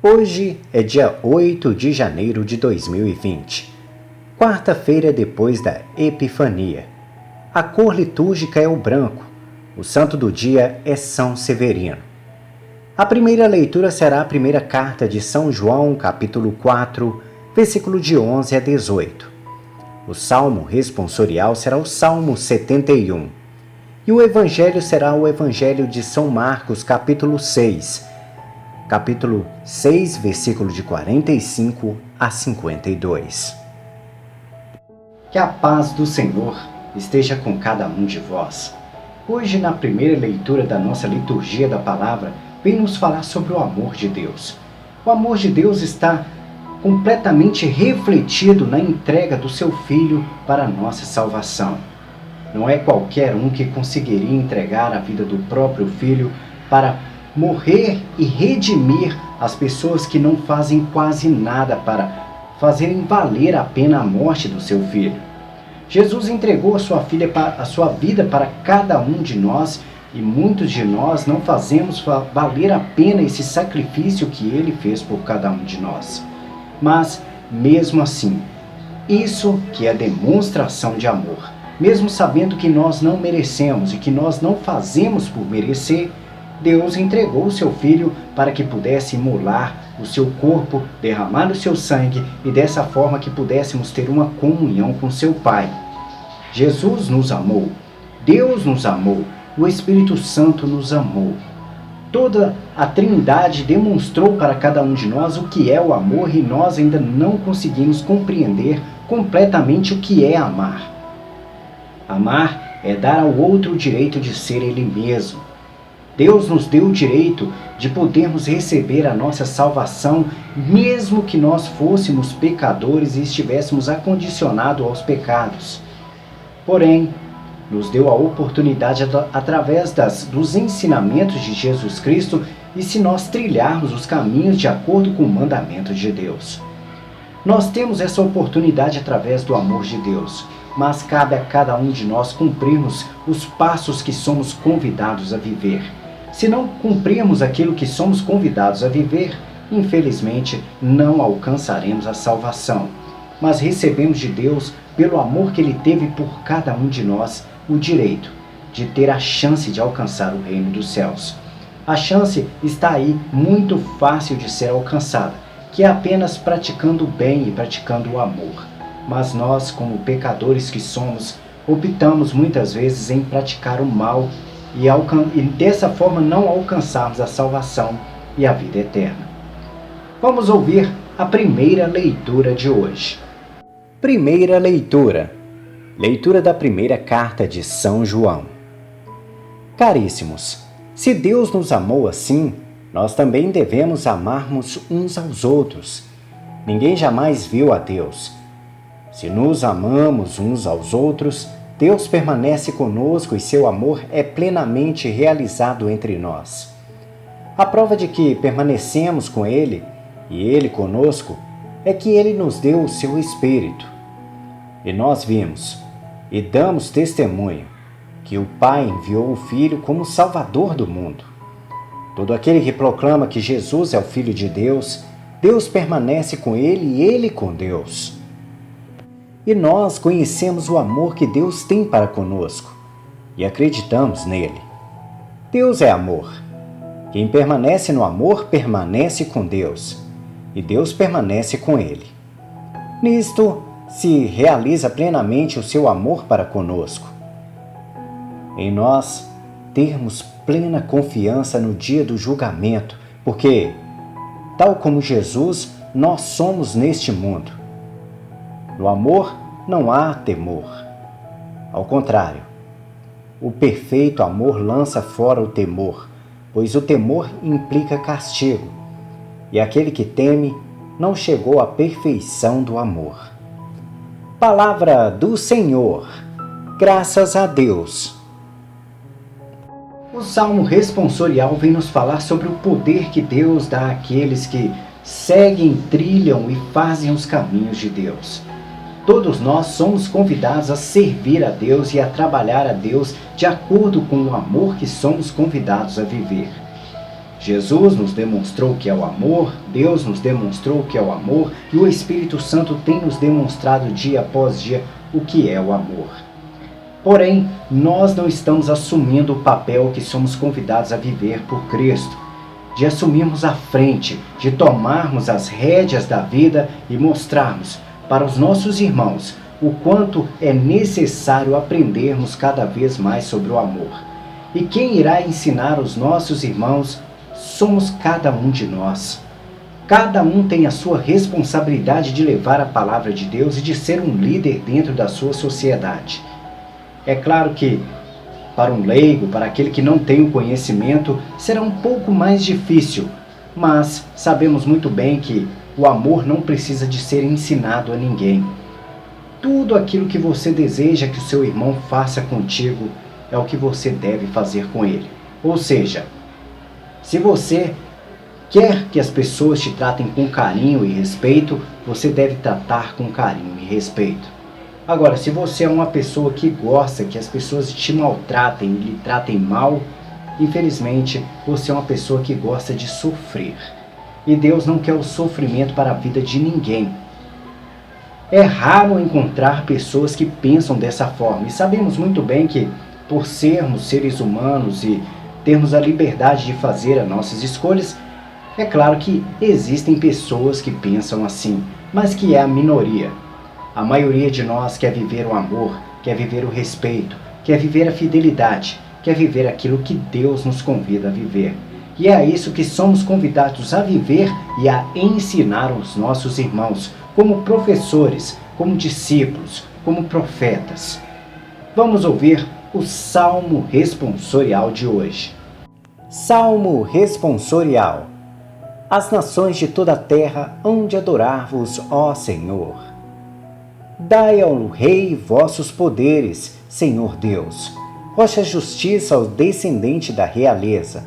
Hoje é dia 8 de janeiro de 2020, quarta-feira depois da Epifania. A cor litúrgica é o branco, o santo do dia é São Severino. A primeira leitura será a primeira carta de São João, capítulo 4, versículo de 11 a 18. O salmo responsorial será o Salmo 71. E o evangelho será o evangelho de São Marcos, capítulo 6, versículo de 45 a 52. Que a paz do Senhor esteja com cada um de vós. Hoje, na primeira leitura da nossa liturgia da palavra, vem nos falar sobre o amor de Deus. O amor de Deus está completamente refletido na entrega do seu Filho para a nossa salvação. Não é qualquer um que conseguiria entregar a vida do próprio Filho para morrer e redimir as pessoas que não fazem quase nada para fazerem valer a pena a morte do seu filho. Jesus entregou a sua vida para cada um de nós e muitos de nós não fazemos valer a pena esse sacrifício que ele fez por cada um de nós. Mas, mesmo assim, isso que é demonstração de amor, mesmo sabendo que nós não merecemos e que nós não fazemos por merecer, Deus entregou o seu Filho para que pudesse imolar o seu corpo, derramar o seu sangue e dessa forma que pudéssemos ter uma comunhão com seu Pai. Jesus nos amou, Deus nos amou, o Espírito Santo nos amou. Toda a Trindade demonstrou para cada um de nós o que é o amor e nós ainda não conseguimos compreender completamente o que é amar. Amar é dar ao outro o direito de ser ele mesmo. Deus nos deu o direito de podermos receber a nossa salvação, mesmo que nós fôssemos pecadores e estivéssemos acondicionados aos pecados. Porém, nos deu a oportunidade através dos ensinamentos de Jesus Cristo e se nós trilharmos os caminhos de acordo com o mandamento de Deus. Nós temos essa oportunidade através do amor de Deus, mas cabe a cada um de nós cumprirmos os passos que somos convidados a viver. Se não cumprirmos aquilo que somos convidados a viver, infelizmente não alcançaremos a salvação. Mas recebemos de Deus, pelo amor que Ele teve por cada um de nós, o direito de ter a chance de alcançar o reino dos céus. A chance está aí, muito fácil de ser alcançada, que é apenas praticando o bem e praticando o amor. Mas nós, como pecadores que somos, optamos muitas vezes em praticar o mal e dessa forma não alcançarmos a salvação e a vida eterna. Vamos ouvir a primeira leitura de hoje. Primeira leitura. Leitura da primeira carta de São João. Caríssimos, se Deus nos amou assim, nós também devemos amarmos uns aos outros. Ninguém jamais viu a Deus. Se nos amamos uns aos outros, Deus permanece conosco e seu amor é plenamente realizado entre nós. A prova de que permanecemos com Ele e Ele conosco é que Ele nos deu o seu Espírito. E nós vimos e damos testemunho que o Pai enviou o Filho como Salvador do mundo. Todo aquele que proclama que Jesus é o Filho de Deus, Deus permanece com ele e ele com Deus. E nós conhecemos o amor que Deus tem para conosco e acreditamos nele. Deus é amor. Quem permanece no amor permanece com Deus e Deus permanece com ele. Nisto se realiza plenamente o seu amor para conosco. Em nós termos plena confiança no dia do julgamento, porque, tal como Jesus, nós somos neste mundo. No amor não há temor. Ao contrário, o perfeito amor lança fora o temor, pois o temor implica castigo, e aquele que teme não chegou à perfeição do amor. Palavra do Senhor. Graças a Deus. O Salmo responsorial vem nos falar sobre o poder que Deus dá àqueles que seguem, trilham e fazem os caminhos de Deus. Todos nós somos convidados a servir a Deus e a trabalhar a Deus de acordo com o amor que somos convidados a viver. Jesus nos demonstrou o que é o amor, Deus nos demonstrou o que é o amor e o Espírito Santo tem nos demonstrado dia após dia o que é o amor. Porém, nós não estamos assumindo o papel que somos convidados a viver por Cristo, de assumirmos a frente, de tomarmos as rédeas da vida e mostrarmos para os nossos irmãos o quanto é necessário aprendermos cada vez mais sobre o amor. E quem irá ensinar os nossos irmãos somos cada um de nós. Cada um tem a sua responsabilidade de levar a palavra de Deus e de ser um líder dentro da sua sociedade. É claro que, para um leigo, para aquele que não tem o conhecimento, será um pouco mais difícil, mas sabemos muito bem que o amor não precisa de ser ensinado a ninguém. Tudo aquilo que você deseja que o seu irmão faça contigo é o que você deve fazer com ele. Ou seja, se você quer que as pessoas te tratem com carinho e respeito, você deve tratar com carinho e respeito. Agora, se você é uma pessoa que gosta que as pessoas te maltratem e lhe tratem mal, infelizmente, você é uma pessoa que gosta de sofrer. E Deus não quer o sofrimento para a vida de ninguém. É raro encontrar pessoas que pensam dessa forma. E sabemos muito bem que, por sermos seres humanos e termos a liberdade de fazer as nossas escolhas, é claro que existem pessoas que pensam assim, mas que é a minoria. A maioria de nós quer viver o amor, quer viver o respeito, quer viver a fidelidade, quer viver aquilo que Deus nos convida a viver. E é isso que somos convidados a viver e a ensinar aos nossos irmãos, como professores, como discípulos, como profetas. Vamos ouvir o Salmo Responsorial de hoje. Salmo Responsorial. As nações de toda a terra hão de adorar-vos, ó Senhor. Dai ao Rei vossos poderes, Senhor Deus. Rocha justiça ao descendente da realeza.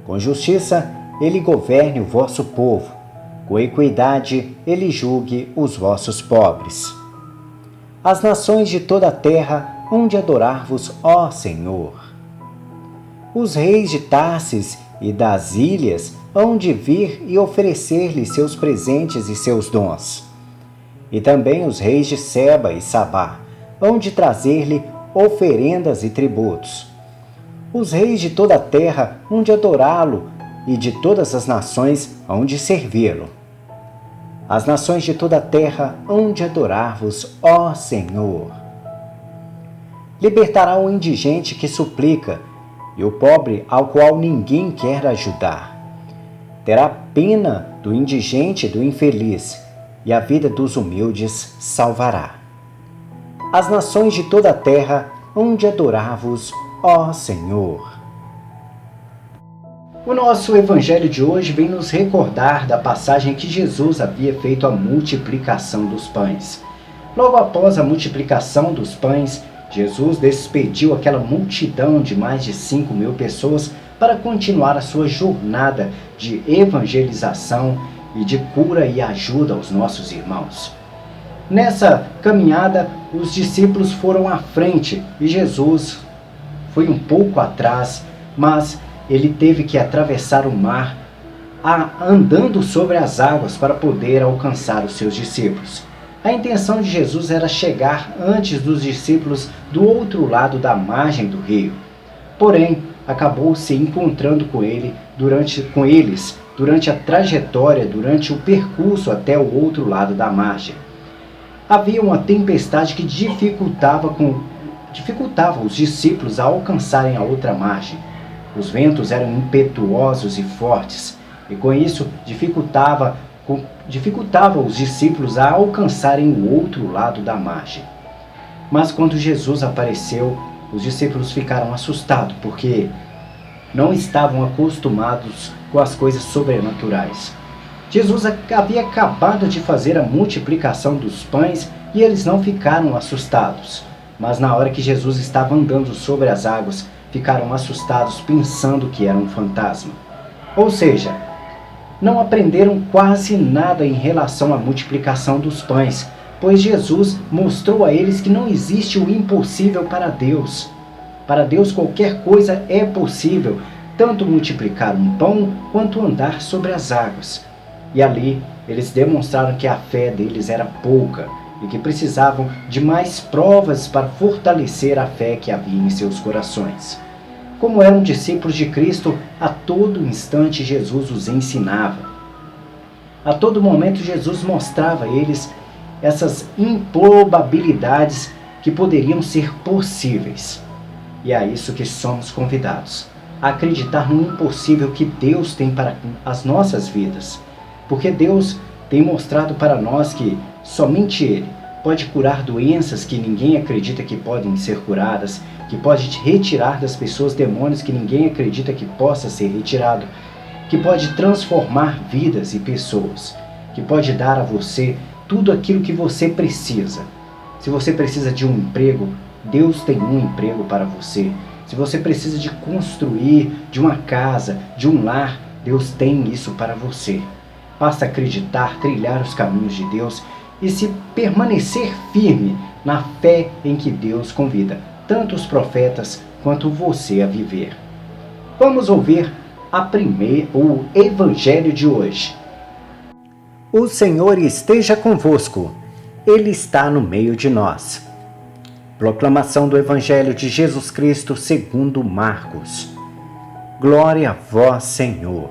Com justiça ele governe o vosso povo. Com equidade ele julgue os vossos pobres. As nações de toda a terra hão de adorar-vos, ó Senhor. Os reis de Tarsis e das ilhas hão de vir e oferecer-lhe seus presentes e seus dons. E também os reis de Seba e Sabá hão de trazer-lhe oferendas e tributos. Os reis de toda a terra hão de adorá-lo, e de todas as nações hão de servi-lo. As nações de toda a terra hão de adorar-vos, ó Senhor. Libertará o indigente que suplica, e o pobre ao qual ninguém quer ajudar. Terá pena do indigente e do infeliz, e a vida dos humildes salvará. As nações de toda a terra hão de adorar-vos, ó Senhor. O nosso evangelho de hoje vem nos recordar da passagem que Jesus havia feito a multiplicação dos pães. Logo após a multiplicação dos pães, Jesus despediu aquela multidão de mais de 5.000 pessoas para continuar a sua jornada de evangelização e de cura e ajuda aos nossos irmãos. Nessa caminhada, os discípulos foram à frente e Jesus foi um pouco atrás, mas ele teve que atravessar o mar andando sobre as águas para poder alcançar os seus discípulos. A intenção de Jesus era chegar antes dos discípulos do outro lado da margem do rio. Porém, acabou se encontrando com eles durante a trajetória, durante o percurso até o outro lado da margem. Havia uma tempestade que dificultava os discípulos a alcançarem a outra margem. Os ventos eram impetuosos e fortes, e com isso dificultava os discípulos a alcançarem o outro lado da margem. Mas quando Jesus apareceu, os discípulos ficaram assustados, porque não estavam acostumados com as coisas sobrenaturais. Jesus havia acabado de fazer a multiplicação dos pães e eles não ficaram assustados. Mas na hora que Jesus estava andando sobre as águas, ficaram assustados pensando que era um fantasma. Ou seja, não aprenderam quase nada em relação à multiplicação dos pães, pois Jesus mostrou a eles que não existe o impossível para Deus. Para Deus qualquer coisa é possível. tanto multiplicar um pão quanto andar sobre as águas. E ali eles demonstraram que a fé deles era pouca e que precisavam de mais provas para fortalecer a fé que havia em seus corações. Como eram discípulos de Cristo, a todo instante Jesus os ensinava. A todo momento Jesus mostrava a eles essas improbabilidades que poderiam ser possíveis. E é isso que somos convidados, a acreditar no impossível que Deus tem para as nossas vidas. Porque Deus tem mostrado para nós que somente Ele pode curar doenças que ninguém acredita que podem ser curadas, que pode retirar das pessoas demônios que ninguém acredita que possa ser retirado, que pode transformar vidas e pessoas, que pode dar a você tudo aquilo que você precisa. Se você precisa de um emprego, Deus tem um emprego para você. Se você precisa de construir, de uma casa, de um lar, Deus tem isso para você. Basta acreditar, trilhar os caminhos de Deus e se permanecer firme na fé em que Deus convida tanto os profetas quanto você a viver. Vamos ouvir o Evangelho de hoje. O Senhor esteja convosco, Ele está no meio de nós. Proclamação do Evangelho de Jesus Cristo segundo Marcos. Glória a vós, Senhor.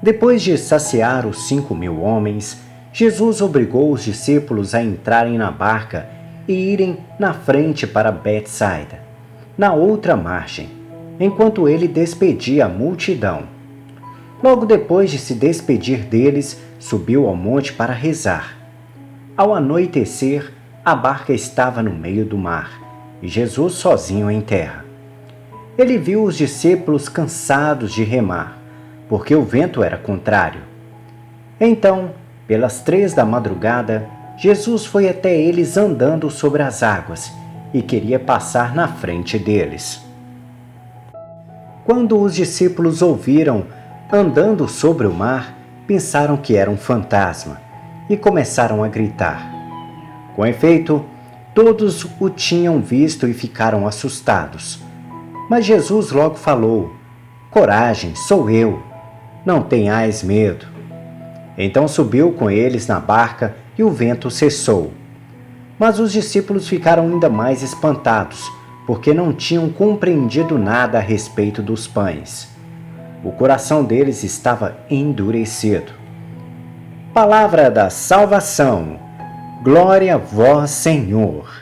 Depois de saciar os 5.000 homens, Jesus obrigou os discípulos a entrarem na barca e irem na frente para Betsaida, na outra margem, enquanto ele despedia a multidão. Logo depois de se despedir deles, subiu ao monte para rezar. Ao anoitecer, a barca estava no meio do mar, e Jesus sozinho em terra. Ele viu os discípulos cansados de remar, porque o vento era contrário. Então, pelas 3 da madrugada, Jesus foi até eles andando sobre as águas e queria passar na frente deles. Quando os discípulos ouviram andando sobre o mar, pensaram que era um fantasma e começaram a gritar. Com efeito, todos o tinham visto e ficaram assustados. Mas Jesus logo falou: "Coragem, sou eu, não tenhais medo." Então subiu com eles na barca e o vento cessou. Mas os discípulos ficaram ainda mais espantados, porque não tinham compreendido nada a respeito dos pães. O coração deles estava endurecido. Palavra da salvação. Glória a vós, Senhor.